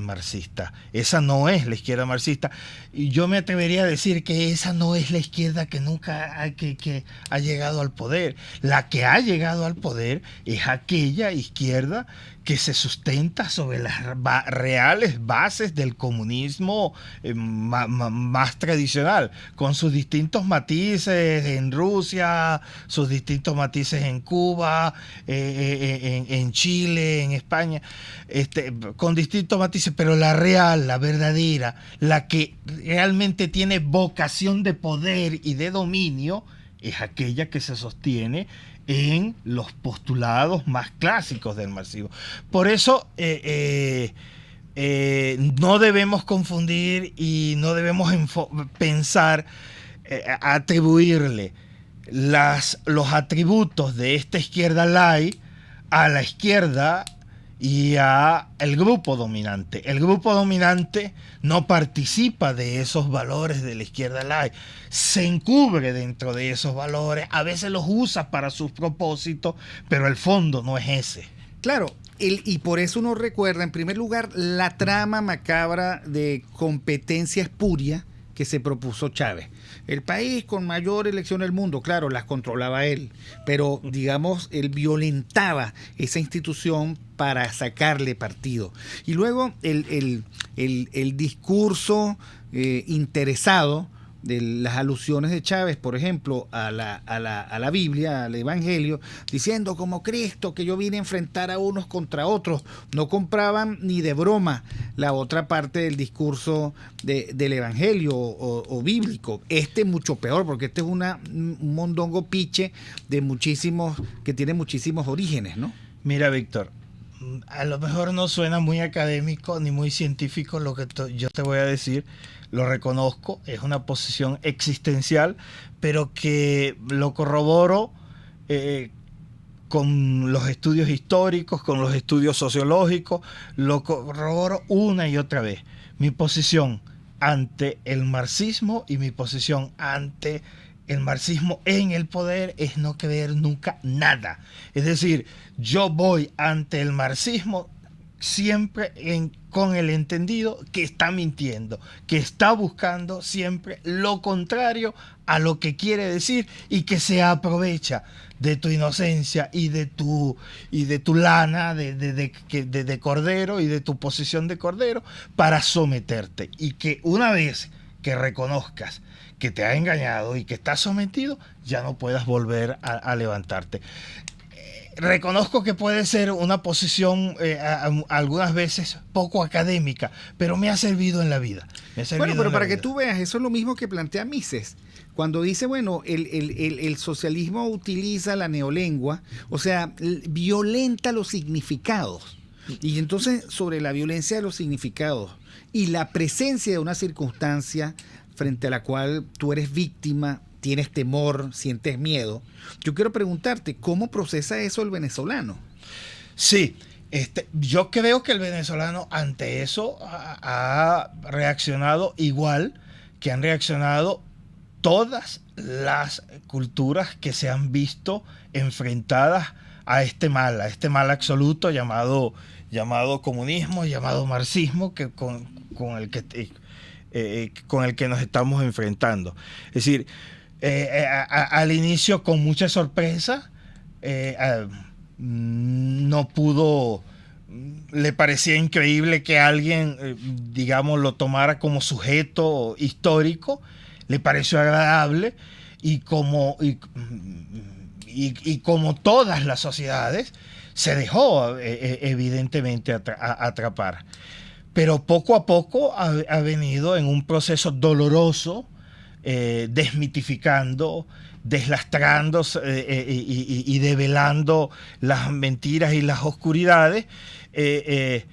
[SPEAKER 3] marxista. Esa no es la izquierda marxista. Y yo me atrevería a decir que esa no es la izquierda que nunca que ha llegado al poder. La que ha llegado al poder es aquella izquierda que se sustenta sobre las reales bases del comunismo más tradicional, con sus distintos matices en Rusia, sus distintos matices en Cuba, en Chile, en España, con distintos matices, pero la real, la verdadera, la que realmente tiene vocación de poder y de dominio, es aquella que se sostiene en los postulados más clásicos del marxismo. Por eso no debemos confundir y no debemos pensar, atribuirle los atributos de esta izquierda light a la izquierda y a el grupo dominante. El grupo dominante no participa de esos valores de la izquierda light, se encubre dentro de esos valores, a veces los usa para sus propósitos, pero el fondo no es ese.
[SPEAKER 4] Claro, y por eso uno recuerda, en primer lugar, la trama macabra de competencia espuria que se propuso Chávez. El país con mayor elección del mundo, claro, las controlaba él, pero digamos, él violentaba esa institución para sacarle partido. Y luego el discurso interesado de las alusiones de Chávez, por ejemplo, a la Biblia, al Evangelio, diciendo como Cristo que yo vine a enfrentar a unos contra otros. No compraban ni de broma la otra parte del discurso del Evangelio o bíblico. Mucho peor, porque es un mondongo piche de que tiene muchísimos orígenes, ¿no?
[SPEAKER 3] Mira, Víctor, a lo mejor no suena muy académico ni muy científico lo que yo te voy a decir. Lo reconozco, es una posición existencial, pero que lo corroboro con los estudios históricos, con los estudios sociológicos, lo corroboro una y otra vez. Mi posición ante el marxismo y mi posición ante el marxismo en el poder es no creer nunca nada. Es decir, yo voy ante el marxismo siempre con el entendido que está mintiendo, que está buscando siempre lo contrario a lo que quiere decir y que se aprovecha de tu inocencia y de tu lana de cordero y de tu posición de cordero para someterte, y que una vez que reconozcas que te ha engañado y que estás sometido, ya no puedas volver a levantarte. Reconozco que puede ser una posición algunas veces poco académica, pero me ha servido en la vida.
[SPEAKER 4] Bueno, pero para que tú veas, eso es lo mismo que plantea Mises. Cuando dice, bueno, el socialismo utiliza la neolengua, o sea, violenta los significados. Y entonces, sobre la violencia de los significados y la presencia de una circunstancia frente a la cual tú eres víctima, tienes temor, sientes miedo. Yo quiero preguntarte, ¿cómo procesa eso el venezolano?
[SPEAKER 3] Sí, yo creo que el venezolano ante eso ha reaccionado igual que han reaccionado todas las culturas que se han visto enfrentadas a este mal absoluto llamado comunismo, llamado marxismo, que con el que nos estamos enfrentando. Es decir, al inicio con mucha sorpresa, le parecía increíble que alguien, digamos, lo tomara como sujeto histórico, le pareció agradable, y como todas las sociedades, se dejó evidentemente atrapar. Pero poco a poco ha venido en un proceso doloroso, desmitificando, deslastrando y develando las mentiras y las oscuridades, y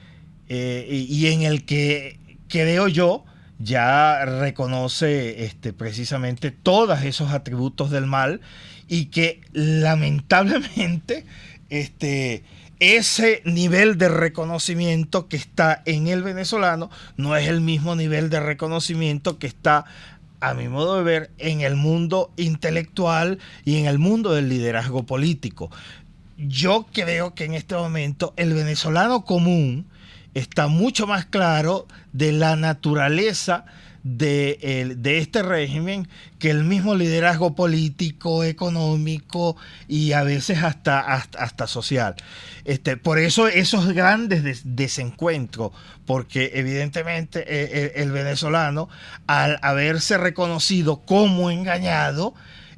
[SPEAKER 3] en el que, creo yo, ya reconoce precisamente todos esos atributos del mal, y que lamentablemente ese nivel de reconocimiento que está en el venezolano no es el mismo nivel de reconocimiento que está, a mi modo de ver, en el mundo intelectual y en el mundo del liderazgo político. Yo creo que en este momento el venezolano común está mucho más claro de la naturaleza de este régimen que el mismo liderazgo político, económico y a veces hasta social. Por eso esos grandes desencuentros, porque evidentemente el venezolano, al haberse reconocido como engañado,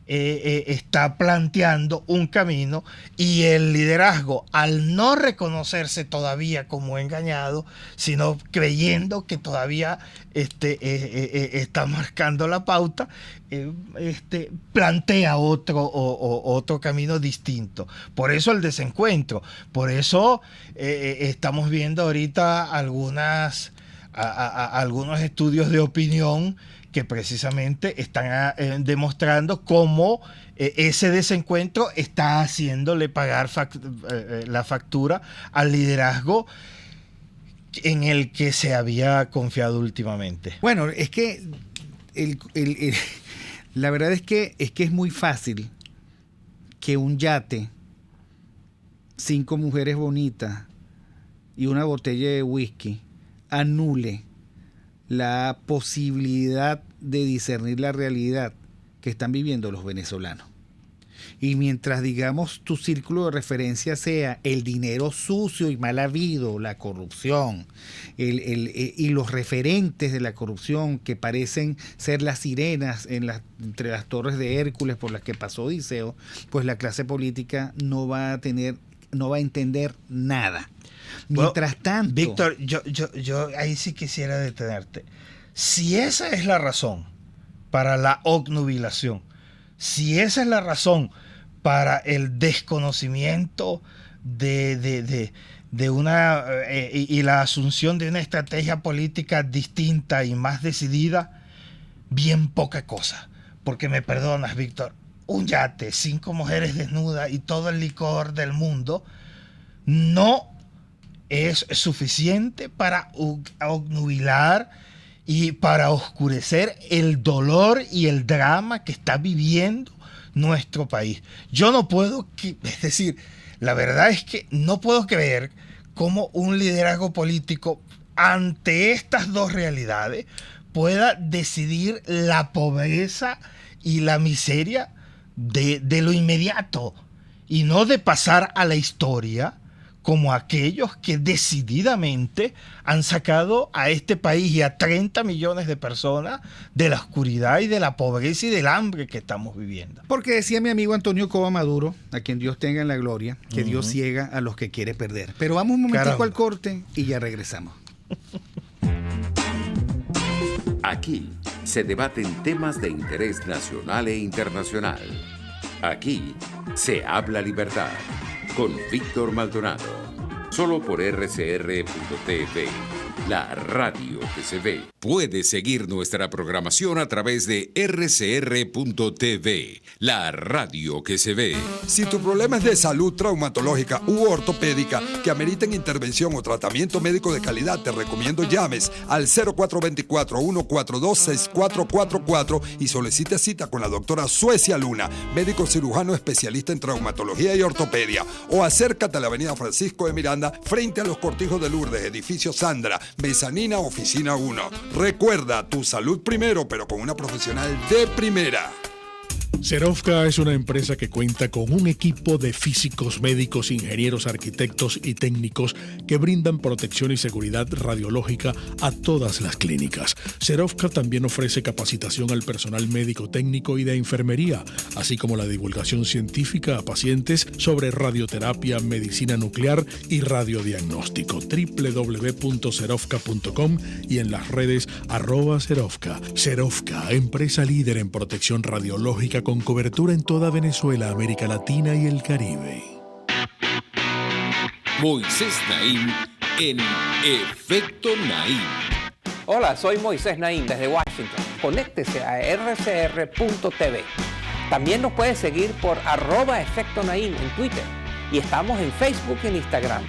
[SPEAKER 3] está planteando un camino, y el liderazgo, al no reconocerse todavía como engañado, sino creyendo que todavía está marcando la pauta, plantea otro camino distinto. Por eso el desencuentro, por eso estamos viendo ahorita algunos estudios de opinión que precisamente están demostrando cómo ese desencuentro está haciéndole pagar la factura al liderazgo en el que se había confiado últimamente.
[SPEAKER 4] Bueno, es que la verdad es que es muy fácil que un yate, 5 mujeres bonitas y una botella de whisky anule la posibilidad de discernir la realidad que están viviendo los venezolanos. Y mientras, digamos, tu círculo de referencia sea el dinero sucio y mal habido, la corrupción, y los referentes de la corrupción que parecen ser las sirenas entre las torres de Hércules por las que pasó Odiseo, pues la clase política no va a entender nada. Mientras tanto,
[SPEAKER 3] Víctor, yo ahí sí quisiera detenerte. Si esa es la razón para la obnubilación, si esa es la razón para el desconocimiento de una y la asunción de una estrategia política distinta y más decidida, bien poca cosa. Porque me perdonas, Víctor, un yate, 5 mujeres desnudas y todo el licor del mundo no es suficiente para obnubilar y para oscurecer el dolor y el drama que está viviendo nuestro país. Yo no puedo, es decir, la verdad es que no puedo creer cómo un liderazgo político ante estas dos realidades pueda decidir la pobreza y la miseria de lo inmediato, y no de pasar a la historia como aquellos que decididamente han sacado a este país y a 30 millones de personas de la oscuridad y de la pobreza y del hambre que estamos viviendo.
[SPEAKER 4] Porque decía mi amigo Antonio Coba Maduro, a quien Dios tenga en la gloria, que Dios ciega a los que quiere perder. Pero vamos un momentico al corte y ya regresamos.
[SPEAKER 2] Aquí se debaten temas de interés nacional e internacional. Aquí se habla libertad con Víctor Maldonado. Solo por RCR.tv, la radio que se ve. Puedes seguir nuestra programación a través de RCR.tv, la radio que se ve.
[SPEAKER 9] Si tu problema es de salud traumatológica u ortopédica que ameriten intervención o tratamiento médico de calidad, te recomiendo llames al 0424-142-6444 y solicite cita con la doctora Suecia Luna, médico cirujano especialista en traumatología y ortopedia. O acércate a la avenida Francisco de Miranda, frente a los Cortijos de Lourdes, edificio Sandra, mezanina, oficina 1. Recuerda, tu salud primero, pero con una profesional de primera.
[SPEAKER 6] Serovka es una empresa que cuenta con un equipo de físicos, médicos, ingenieros, arquitectos y técnicos que brindan protección y seguridad radiológica a todas las clínicas. Serovka también ofrece capacitación al personal médico, técnico y de enfermería, así como la divulgación científica a pacientes sobre radioterapia, medicina nuclear y radiodiagnóstico. www.serovka.com y en las redes @Serovka. Serovka, empresa líder en protección radiológica con cobertura en toda Venezuela, América Latina y el Caribe.
[SPEAKER 2] Moisés Naim en Efecto Naim.
[SPEAKER 10] Hola, soy Moisés Naim desde Washington. Conéctese a rcr.tv. También nos puede seguir por @Efecto Naim en Twitter. Y estamos en Facebook y en Instagram.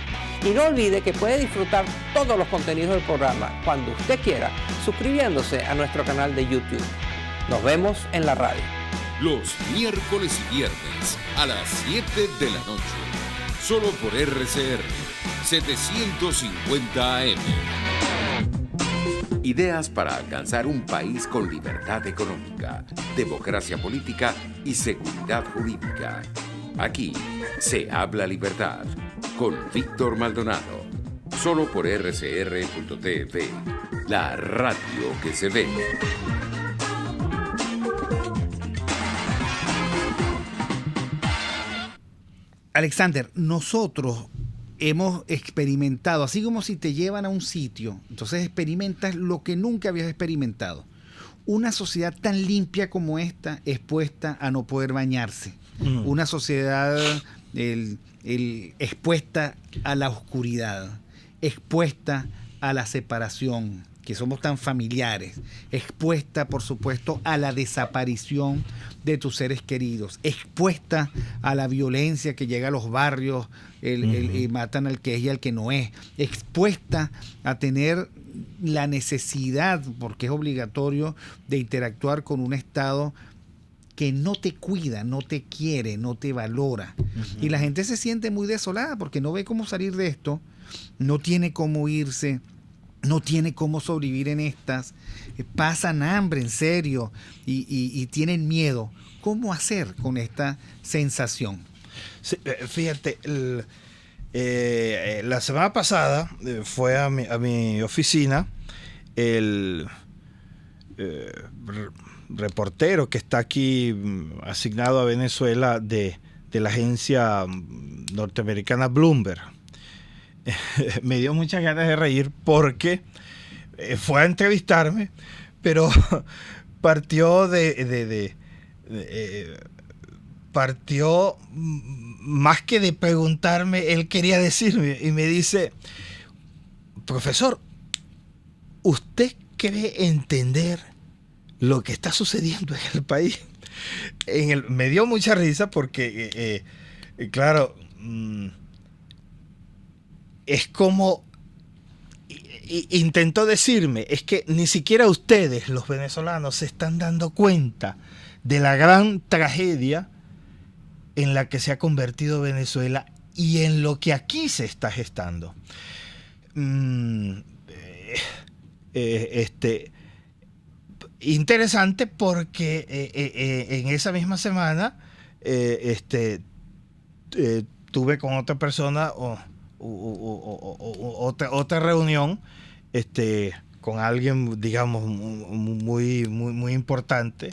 [SPEAKER 10] Y no olvide que puede disfrutar todos los contenidos del programa cuando usted quiera, suscribiéndose a nuestro canal de YouTube. Nos vemos en la radio.
[SPEAKER 2] Los miércoles y viernes a las 7 de la noche. Solo por RCR,
[SPEAKER 11] 750 AM.
[SPEAKER 2] Ideas para alcanzar un país con libertad económica, democracia política y seguridad jurídica. Aquí se habla libertad con Víctor Maldonado. Solo por rcr.tv, la radio que se ve.
[SPEAKER 4] Alexander, nosotros hemos experimentado, así como si te llevan a un sitio, entonces experimentas lo que nunca habías experimentado. Una sociedad tan limpia como esta, expuesta a no poder bañarse. Una sociedad expuesta a la oscuridad, expuesta a la separación, que somos tan familiares, expuesta, por supuesto, a la desaparición de tus seres queridos, expuesta a la violencia que llega a los barrios, y matan al que es y al que no es, expuesta a tener la necesidad, porque es obligatorio, de interactuar con un Estado que no te cuida, no te quiere, no te valora. Y la gente se siente muy desolada porque no ve cómo salir de esto, no tiene cómo irse, no tiene cómo sobrevivir en estas, pasan hambre en serio y tienen miedo. ¿Cómo hacer con esta sensación?
[SPEAKER 3] Sí, fíjate, la semana pasada fue a mi oficina el reportero que está aquí asignado a Venezuela de la agencia norteamericana Bloomberg. Me dio muchas ganas de reír porque fue a entrevistarme, pero partió partió más que de preguntarme, él quería decirme y me dice: profesor, ¿usted cree entender lo que está sucediendo en el país? Me dio mucha risa porque, claro, es como intentó decirme, es que ni siquiera ustedes, los venezolanos, se están dando cuenta de la gran tragedia en la que se ha convertido Venezuela y en lo que aquí se está gestando. Interesante porque en esa misma semana tuve con otra persona otra reunión con alguien, digamos, muy importante,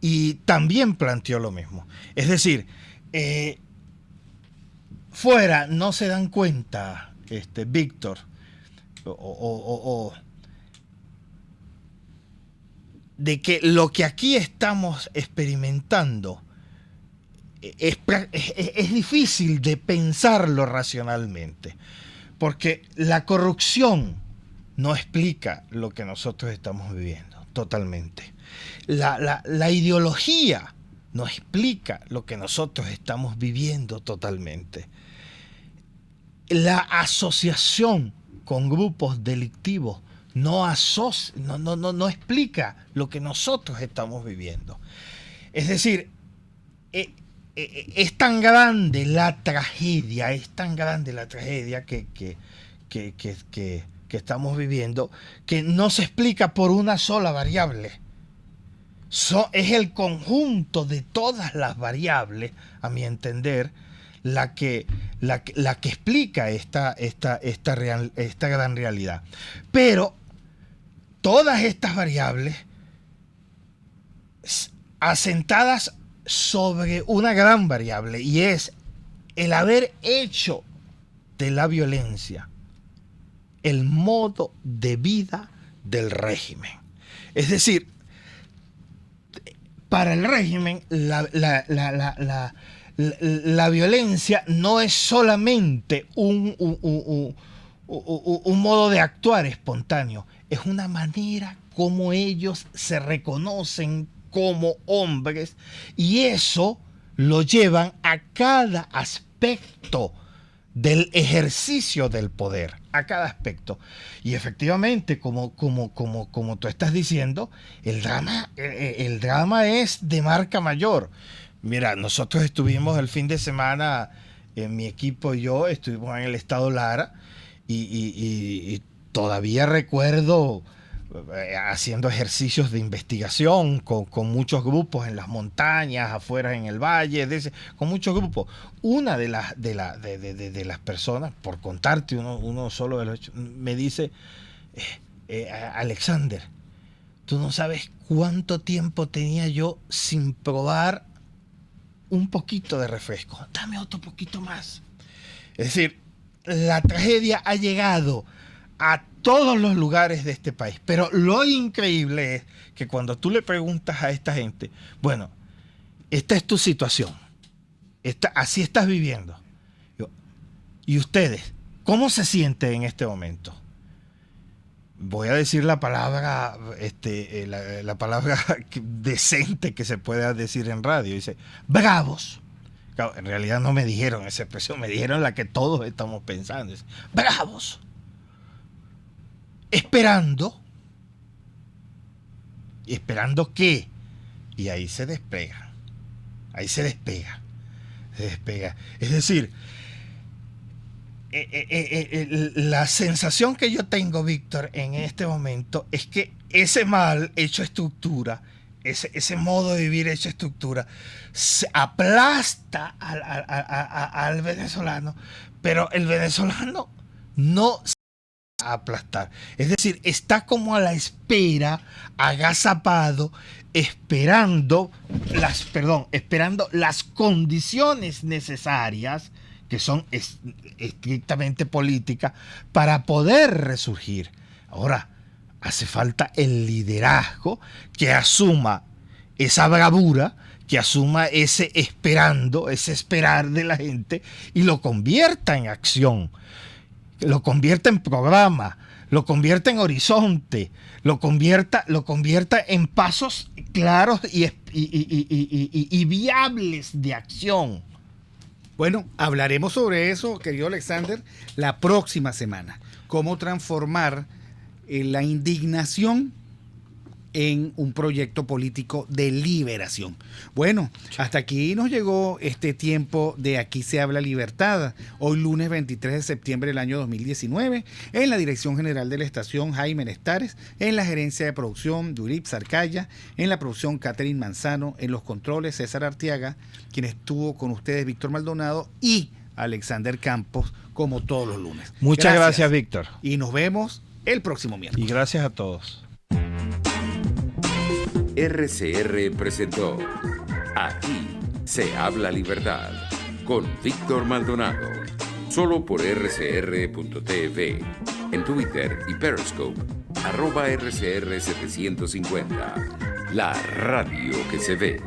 [SPEAKER 3] y también planteó lo mismo. Es decir, fuera no se dan cuenta, Víctor, de que lo que aquí estamos experimentando es difícil de pensarlo racionalmente, porque la corrupción no explica lo que nosotros estamos viviendo totalmente. La ideología no explica lo que nosotros estamos viviendo totalmente. La asociación con grupos delictivos no explica lo que nosotros estamos viviendo. Es decir, es tan grande la tragedia, que estamos viviendo, que no se explica por una sola variable. Es el conjunto de todas las variables, a mi entender, la que explica esta gran realidad. Pero todas estas variables asentadas sobre una gran variable, y es el haber hecho de la violencia el modo de vida del régimen. Es decir, para el régimen la violencia no es solamente un modo de actuar espontáneo, es una manera como ellos se reconocen como hombres, y eso lo llevan a cada aspecto del ejercicio del poder, a cada aspecto. Y efectivamente, como tú estás diciendo, el drama es de marca mayor. Mira, nosotros estuvimos el fin de semana mi equipo y yo estuvimos en el estado Lara y todavía recuerdo haciendo ejercicios de investigación con muchos grupos en las montañas, afuera en el valle, con muchos grupos. Una de las personas, por contarte uno solo de los hechos, me dice, Alexander, tú no sabes cuánto tiempo tenía yo sin probar un poquito de refresco. Dame otro poquito más. Es decir, la tragedia ha llegado a todos los lugares de este país. Pero lo increíble es que cuando tú le preguntas a esta gente, bueno, esta es tu situación, así estás viviendo. ¿Y ustedes cómo se sienten en este momento? Voy a decir la palabra, la palabra decente que se pueda decir en radio. Dice, bravos. Claro, en realidad no me dijeron esa expresión, me dijeron la que todos estamos pensando. Dice, bravos. Esperando. ¿Y esperando qué? Y ahí se despega. Ahí se despega. Se despega. Es decir, la sensación que yo tengo, Víctor, en este momento es que ese mal hecho estructura, ese modo de vivir hecho estructura, se aplasta al venezolano, pero el venezolano no se va a aplastar. Es decir, está como a la espera, agazapado, esperando las condiciones necesarias, que son estrictamente políticas, para poder resurgir. Ahora, hace falta el liderazgo que asuma esa bravura, que asuma ese esperar de la gente y lo convierta en acción, lo convierta en programa, lo convierta en horizonte, lo convierta en pasos claros y viables de acción.
[SPEAKER 4] Bueno, hablaremos sobre eso, querido Alexander, la próxima semana. Cómo transformar la indignación en un proyecto político de liberación. Bueno, hasta aquí nos llegó este tiempo de Aquí se habla libertad. Hoy lunes 23 de septiembre del año 2019, en la dirección general de la estación Jaime Nestares, en la gerencia de producción Durip Sarcaya, en la producción Catherine Manzano, en los controles César Arteaga, quien estuvo con ustedes Víctor Maldonado y Alexander Campos, como todos los lunes.
[SPEAKER 3] Muchas gracias, Víctor.
[SPEAKER 4] Y nos vemos el próximo miércoles.
[SPEAKER 3] Y gracias a todos.
[SPEAKER 2] RCR presentó Aquí se habla libertad con Víctor Maldonado, solo por rcr.tv, en Twitter y Periscope, @RCR750, la radio que se ve.